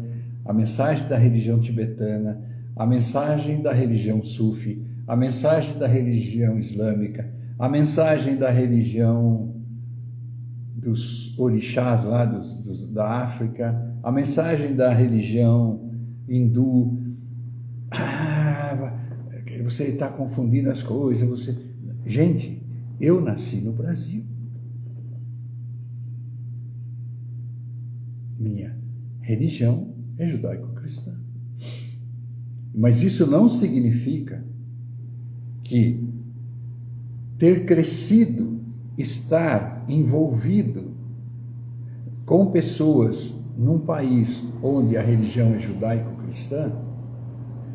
a mensagem da religião tibetana, a mensagem da religião sufi, a mensagem da religião islâmica, a mensagem da religião dos orixás lá da África, a mensagem da religião hindu. Você está confundindo as coisas. Gente, eu nasci no Brasil. Minha religião é judaico-cristã. Mas isso não significa que ter crescido, estar envolvido com pessoas num país onde a religião é judaico-cristã,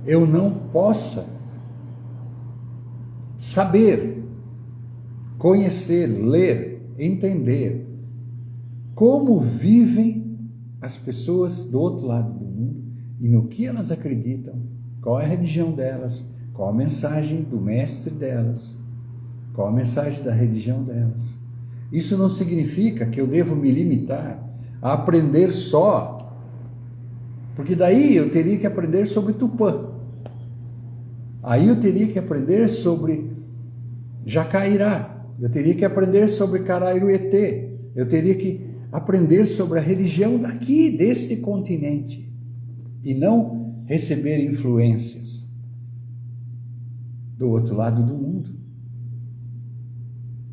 eu não possa saber, conhecer, ler, entender como vivem as pessoas do outro lado do mundo e no que elas acreditam, qual é a religião delas, qual a mensagem do mestre delas, qual a mensagem da religião delas. Isso não significa que eu devo me limitar a aprender só, porque daí eu teria que aprender sobre Tupã, aí eu teria que aprender sobre Jacairá, eu teria que aprender sobre Carairuetê, eu teria que aprender sobre a religião daqui, deste continente, e não receber influências do outro lado do mundo,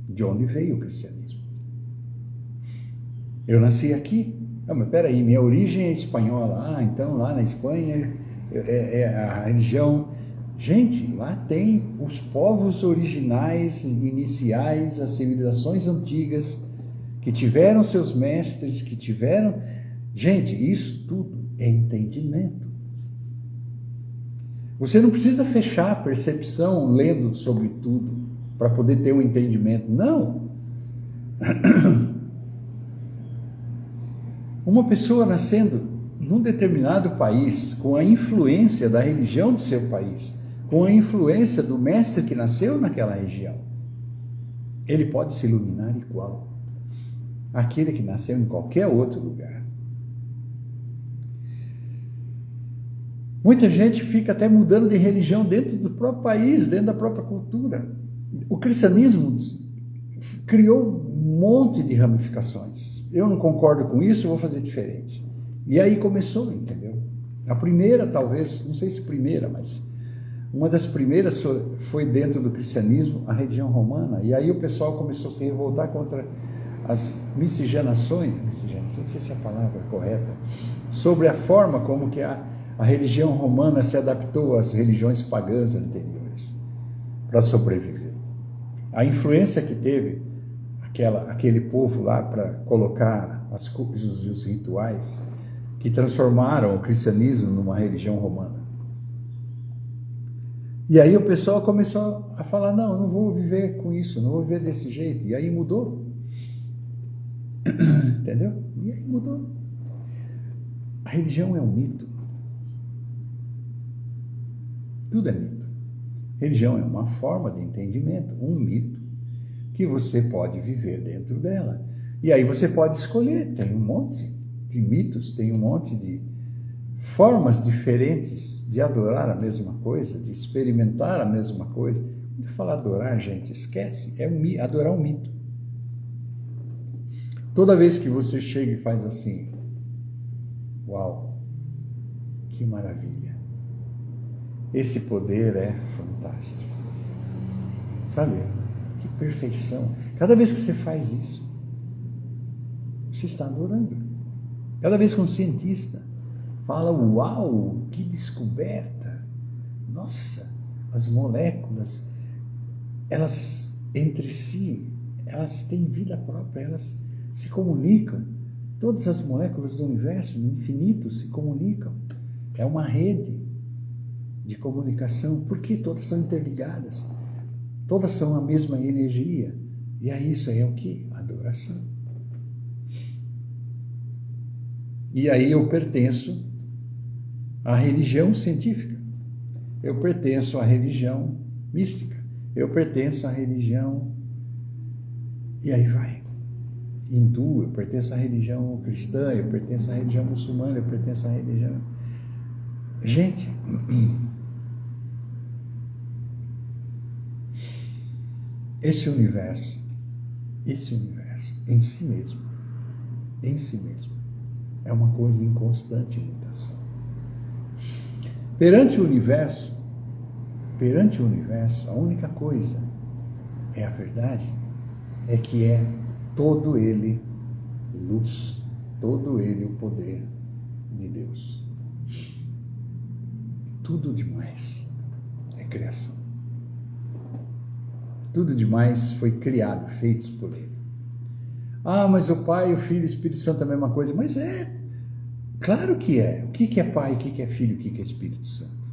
de onde veio o cristianismo. Eu nasci aqui, não, mas peraí, minha origem é espanhola, então lá na Espanha é a religião. Gente, lá tem os povos originais, iniciais, as civilizações antigas, que tiveram seus mestres, que tiveram... Gente, isso tudo é entendimento. Você não precisa fechar a percepção lendo sobre tudo para poder ter um entendimento. Não! Uma pessoa nascendo num determinado país, com a influência da religião de seu país, com a influência do mestre que nasceu naquela região, ele pode se iluminar igual àquele que nasceu em qualquer outro lugar. Muita gente fica até mudando de religião dentro do próprio país, dentro da própria cultura. O cristianismo criou um monte de ramificações. Eu não concordo com isso, vou fazer diferente. E aí começou, entendeu? A primeira, talvez, não sei se primeira, mas uma das primeiras foi dentro do cristianismo, a religião romana. E aí o pessoal começou a se revoltar contra as miscigenações, não sei se é a palavra correta, sobre a forma como que a religião romana se adaptou às religiões pagãs anteriores para sobreviver. A influência que teve aquele povo lá para colocar as coisas e os rituais que transformaram o cristianismo numa religião romana. E aí o pessoal começou a falar, não, eu não vou viver com isso, não vou viver desse jeito. E aí mudou. Entendeu? E aí mudou. A religião é um mito. Tudo é mito. Religião é uma forma de entendimento, um mito, que você pode viver dentro dela. E aí você pode escolher, tem um monte de mitos, tem um monte de formas diferentes de adorar a mesma coisa, de experimentar a mesma coisa. Quando falar adorar, gente, esquece, adorar um mito. Toda vez que você chega e faz assim, uau, que maravilha. Esse poder é fantástico. Sabe? Que perfeição. Cada vez que você faz isso, você está adorando. Cada vez que um cientista fala, uau, que descoberta! Nossa, as moléculas, elas entre si, elas têm vida própria, elas se comunicam. Todas as moléculas do universo, no infinito, se comunicam. É uma rede de comunicação, porque todas são interligadas. Todas são a mesma energia. E aí isso aí é o quê? Adoração. E aí eu pertenço à religião científica. Eu pertenço à religião mística. Eu pertenço à religião... E aí vai. Hindu, eu pertenço à religião cristã, eu pertenço à religião muçulmana, eu pertenço à religião... Gente... Esse universo em si mesmo, é uma coisa em constante mutação. Perante o universo, a única coisa é a verdade, é que é todo ele luz, todo ele o poder de Deus. Tudo demais é criação. Tudo demais foi criado, feitos por ele. Ah, mas o Pai, o Filho e o Espírito Santo é a mesma coisa. Mas é, claro que é. O que é Pai, o que é Filho, o que é Espírito Santo?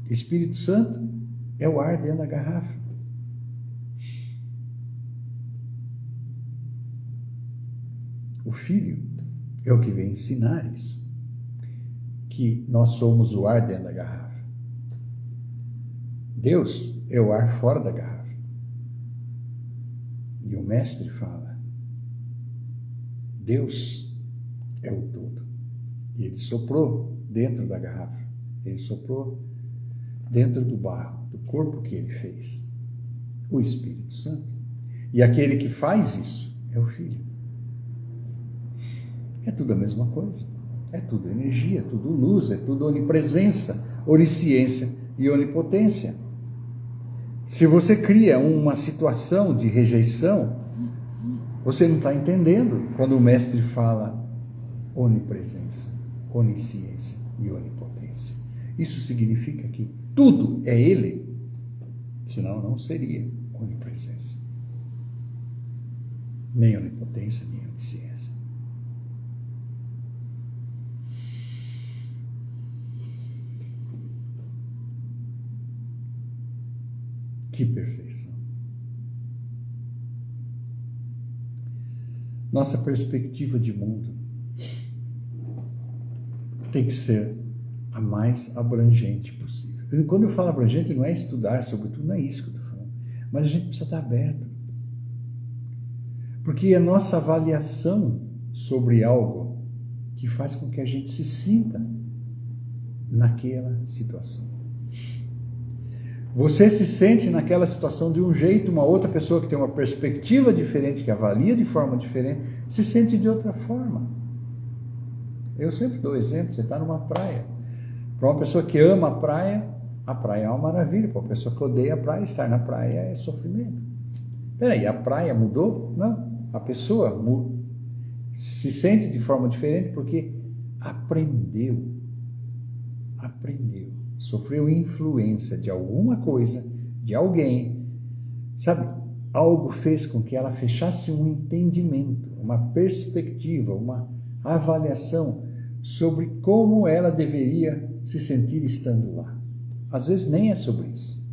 Espírito Santo é o ar dentro da garrafa. O Filho é o que vem ensinar isso. Que nós somos o ar dentro da garrafa. Deus é o ar fora da garrafa. E o mestre fala, Deus é o todo. E ele soprou dentro da garrafa. Ele soprou dentro do barro, do corpo que ele fez. O Espírito Santo. E aquele que faz isso é o Filho. É tudo a mesma coisa. É tudo energia, é tudo luz, é tudo onipresença, onisciência e onipotência. Se você cria uma situação de rejeição, você não está entendendo quando o mestre fala onipresença, onisciência e onipotência. Isso significa que tudo é ele, senão não seria onipresença, nem onipotência, nem onisciência. Que perfeição. Nossa perspectiva de mundo tem que ser a mais abrangente possível. E quando eu falo abrangente, não é estudar sobre tudo, não é isso que eu estou falando. Mas a gente precisa estar aberto. Porque é a nossa avaliação sobre algo que faz com que a gente se sinta naquela situação. Você se sente naquela situação de um jeito, uma outra pessoa que tem uma perspectiva diferente, que avalia de forma diferente, se sente de outra forma. Eu sempre dou exemplo, você está numa praia. Para uma pessoa que ama a praia é uma maravilha. Para uma pessoa que odeia a praia, estar na praia é sofrimento. Peraí, a praia mudou? Não, a pessoa se sente de forma diferente porque aprendeu. Sofreu influência de alguma coisa, de alguém, sabe? Algo fez com que ela fechasse um entendimento, uma perspectiva, uma avaliação sobre como ela deveria se sentir estando lá. Às vezes nem é sobre isso.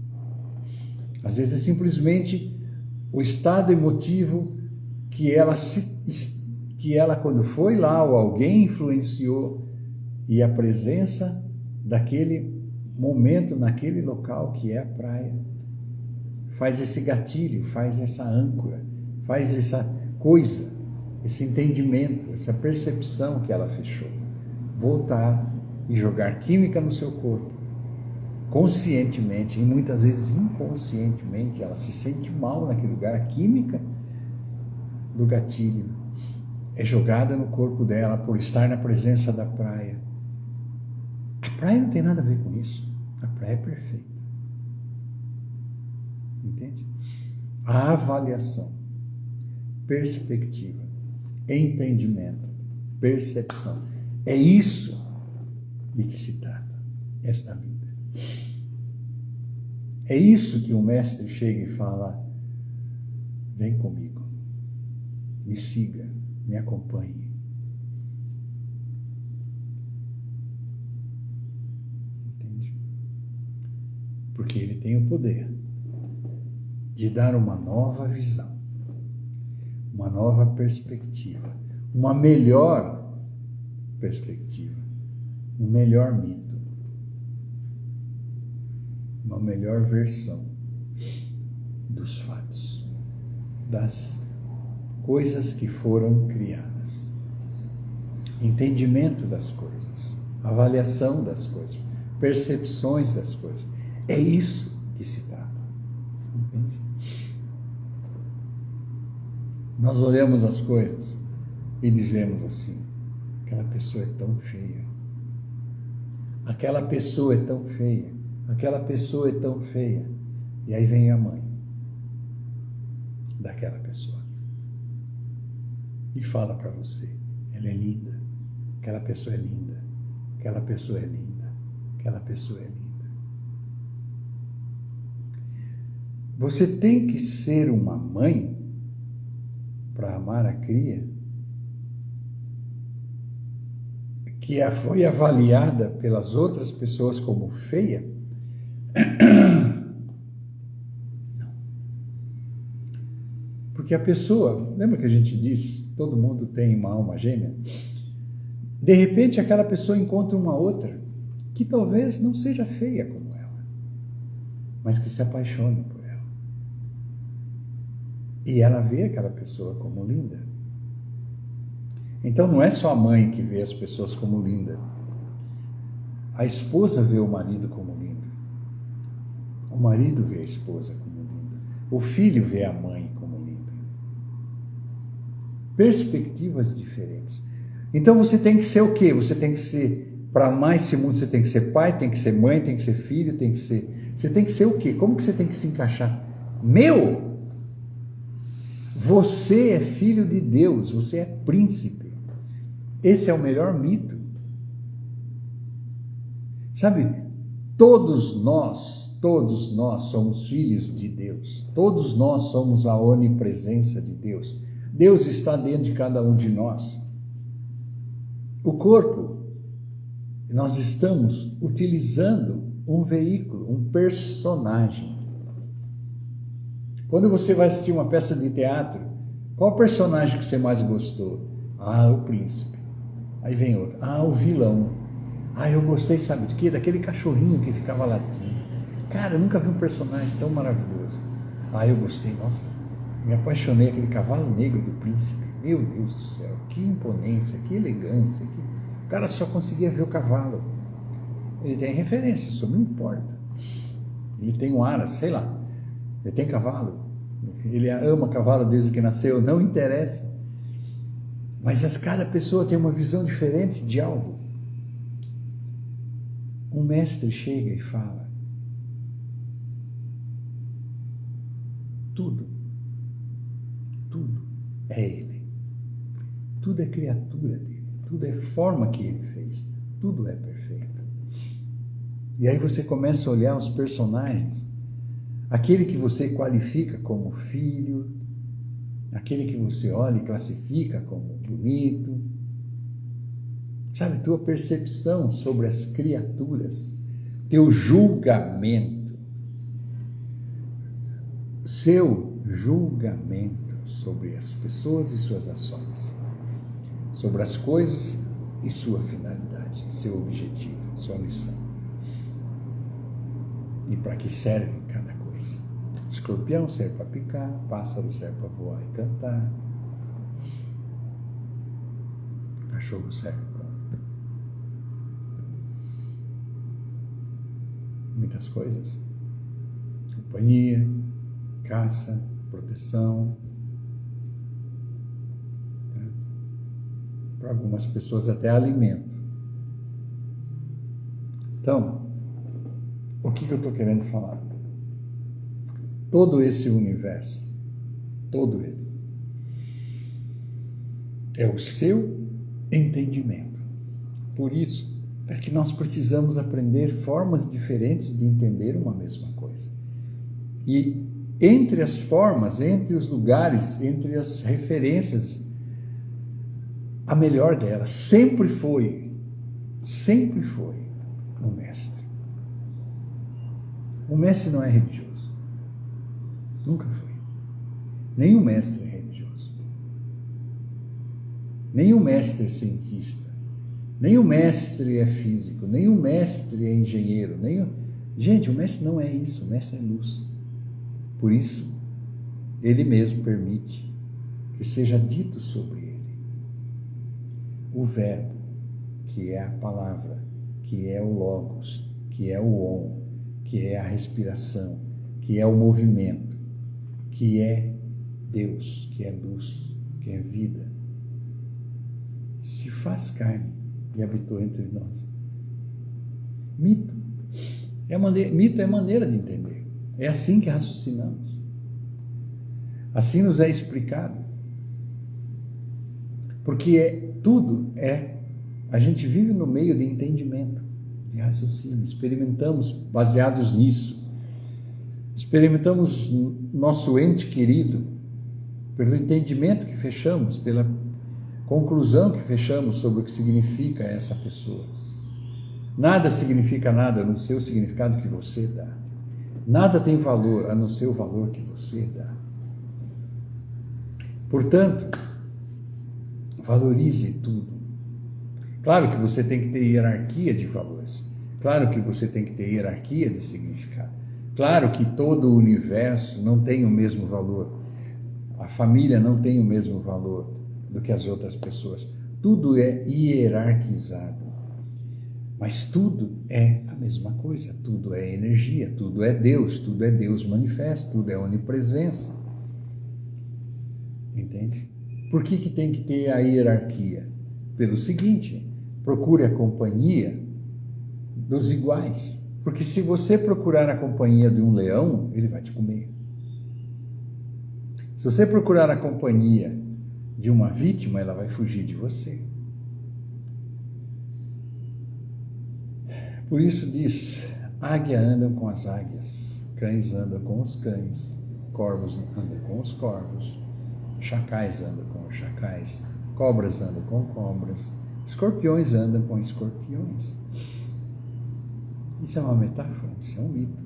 Às vezes é simplesmente o estado emotivo que ela quando foi lá, ou alguém influenciou, e a presença daquele momento, naquele local que é a praia, faz esse gatilho, faz essa âncora, faz essa coisa, esse entendimento, essa percepção que ela fechou, voltar e jogar química no seu corpo, conscientemente e muitas vezes inconscientemente, ela se sente mal naquele lugar. A química do gatilho é jogada no corpo dela por estar na presença da praia. A praia não tem nada a ver com isso. A praia é perfeita. Entende? A avaliação, perspectiva, entendimento percepção. É isso de que se trata esta vida. É isso que o mestre chega e fala: vem comigo, me siga, me acompanhe. Entende? Porque ele tem o poder de dar uma nova visão, uma nova perspectiva, uma melhor perspectiva, um melhor mito, uma melhor versão dos fatos, das coisas que foram criadas, entendimento das coisas, avaliação das coisas, percepções das coisas. É isso que se trata. Entende? Nós olhamos as coisas e dizemos assim: aquela pessoa é tão feia, aquela pessoa é tão feia, aquela pessoa é tão feia. E aí vem a mãe daquela pessoa e fala para você: ela é linda, aquela pessoa é linda, aquela pessoa é linda, aquela pessoa é linda. Você tem que ser uma mãe para amar a cria que foi avaliada pelas outras pessoas como feia? Não. Porque a pessoa, lembra que a gente diz, todo mundo tem uma alma gêmea? De repente aquela pessoa encontra uma outra que talvez não seja feia como ela, mas que se apaixone por ela. E ela vê aquela pessoa como linda. Então não é só a mãe que vê as pessoas como linda. A esposa vê o marido como lindo. O marido vê a esposa como linda. O filho vê a mãe como linda. Perspectivas diferentes. Então você tem que ser o quê? Você tem que ser, para amar esse mundo, você tem que ser pai, tem que ser mãe, tem que ser filho, tem que ser... Você tem que ser o quê? Como que você tem que se encaixar? Você é filho de Deus, você é príncipe. Esse é o melhor mito. Sabe, todos nós somos filhos de Deus. Todos nós somos a onipresença de Deus. Deus está dentro de cada um de nós. O corpo, nós estamos utilizando um veículo, um personagem. Quando você vai assistir uma peça de teatro, qual personagem que você mais gostou? Ah, o príncipe. Aí vem outro. Ah, o vilão. Ah, eu gostei, sabe de quê? Daquele cachorrinho que ficava latindo. Cara, eu nunca vi um personagem tão maravilhoso. Ah, eu gostei, nossa, me apaixonei, aquele cavalo negro do príncipe. Meu Deus do céu, que imponência, que elegância. O cara só conseguia ver o cavalo. Ele tem referência, isso não importa. Ele tem um aras, sei lá. Ele tem cavalo, ele ama cavalo desde que nasceu, não interessa. Mas cada pessoa tem uma visão diferente de algo. Um mestre chega e fala: tudo é ele. Tudo é criatura dele, tudo é forma que ele fez, tudo é perfeito. E aí você começa a olhar os personagens. Aquele que você qualifica como filho, aquele que você olha e classifica como bonito. Sabe, tua percepção sobre as criaturas, teu julgamento, seu julgamento sobre as pessoas e suas ações, sobre as coisas e sua finalidade, seu objetivo, sua missão. E para que serve cada coisa. Escorpião serve para picar, pássaro serve para voar e cantar, cachorro serve para muitas coisas, companhia, caça, proteção, tá? Para algumas pessoas até alimento. Então, o que eu estou querendo falar? Todo esse universo, todo ele, é o seu entendimento. Por isso é que nós precisamos aprender formas diferentes de entender uma mesma coisa. E entre as formas, entre os lugares, entre as referências, a melhor delas sempre foi o mestre. O mestre não é religioso. Nunca foi. Nem o mestre é religioso. Nem o mestre é cientista. Nem o mestre é físico. Nem o mestre é engenheiro. Gente, o mestre não é isso. O mestre é luz. Por isso, ele mesmo permite que seja dito sobre ele o verbo, que é a palavra, que é o logos, que é o on, que é a respiração, que é o movimento, que é Deus, que é luz, que é vida, se faz carne e habitou entre nós. Mito é maneira de entender. É assim que raciocinamos. Assim nos é explicado. Porque a gente vive no meio de entendimento, de raciocínio, experimentamos baseados nisso. Experimentamos nosso ente querido pelo entendimento que fechamos, pela conclusão que fechamos sobre o que significa essa pessoa. Nada significa nada no seu significado que você dá. Nada tem valor a não ser o valor que você dá. Portanto, valorize tudo. Claro que você tem que ter hierarquia de valores. Claro que você tem que ter hierarquia de significado. Claro que todo o universo não tem o mesmo valor. A família não tem o mesmo valor do que as outras pessoas. Tudo é hierarquizado. Mas tudo é a mesma coisa. Tudo é energia, tudo é Deus manifesto, tudo é onipresença. Entende? Por que tem que ter a hierarquia? Pelo seguinte, procure a companhia dos iguais. Porque se você procurar a companhia de um leão, ele vai te comer. Se você procurar a companhia de uma vítima, ela vai fugir de você. Por isso diz, águia anda com as águias, cães andam com os cães, corvos andam com os corvos, chacais andam com os chacais, cobras andam com cobras, escorpiões andam com escorpiões. Isso é uma metáfora, isso é um mito.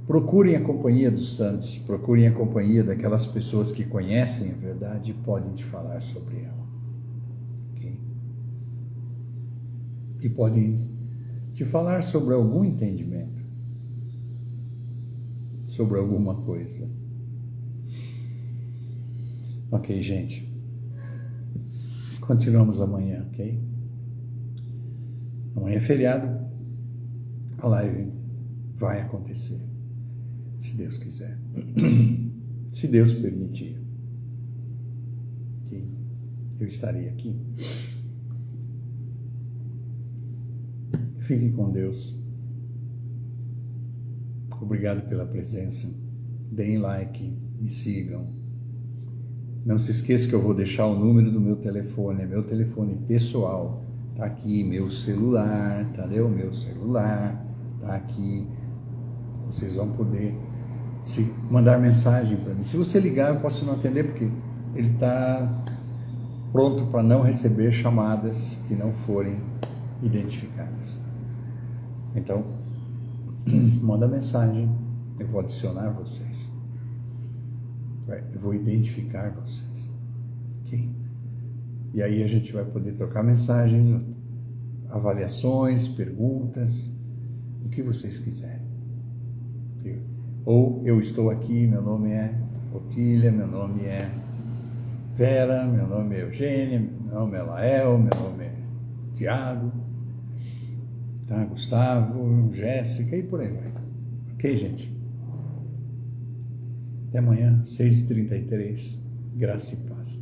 Procurem a companhia dos santos, procurem a companhia daquelas pessoas que conhecem a verdade e podem te falar sobre ela. Okay? E podem te falar sobre algum entendimento, sobre alguma coisa. Ok, gente? Continuamos amanhã, ok? Amanhã é feriado, a live vai acontecer, se Deus quiser, se Deus permitir, que eu estarei aqui. Fique com Deus. Obrigado pela presença. Deem like, me sigam. Não se esqueça que eu vou deixar o número do meu telefone, é meu telefone pessoal. Tá aqui, meu celular, entendeu? Meu celular tá aqui. Vocês vão poder mandar mensagem para mim. Se você ligar, eu posso não atender, porque ele está pronto para não receber chamadas que não forem identificadas. Então, manda mensagem, eu vou adicionar vocês. Eu vou identificar vocês. Ok? E aí a gente vai poder trocar mensagens, avaliações, perguntas, o que vocês quiserem. Ou eu estou aqui, meu nome é Otília, meu nome é Vera, meu nome é Eugênia, meu nome é Lael, meu nome é Tiago, tá? Gustavo, Jéssica e por aí vai. Ok, gente? Até amanhã, 6h33. Graça e paz.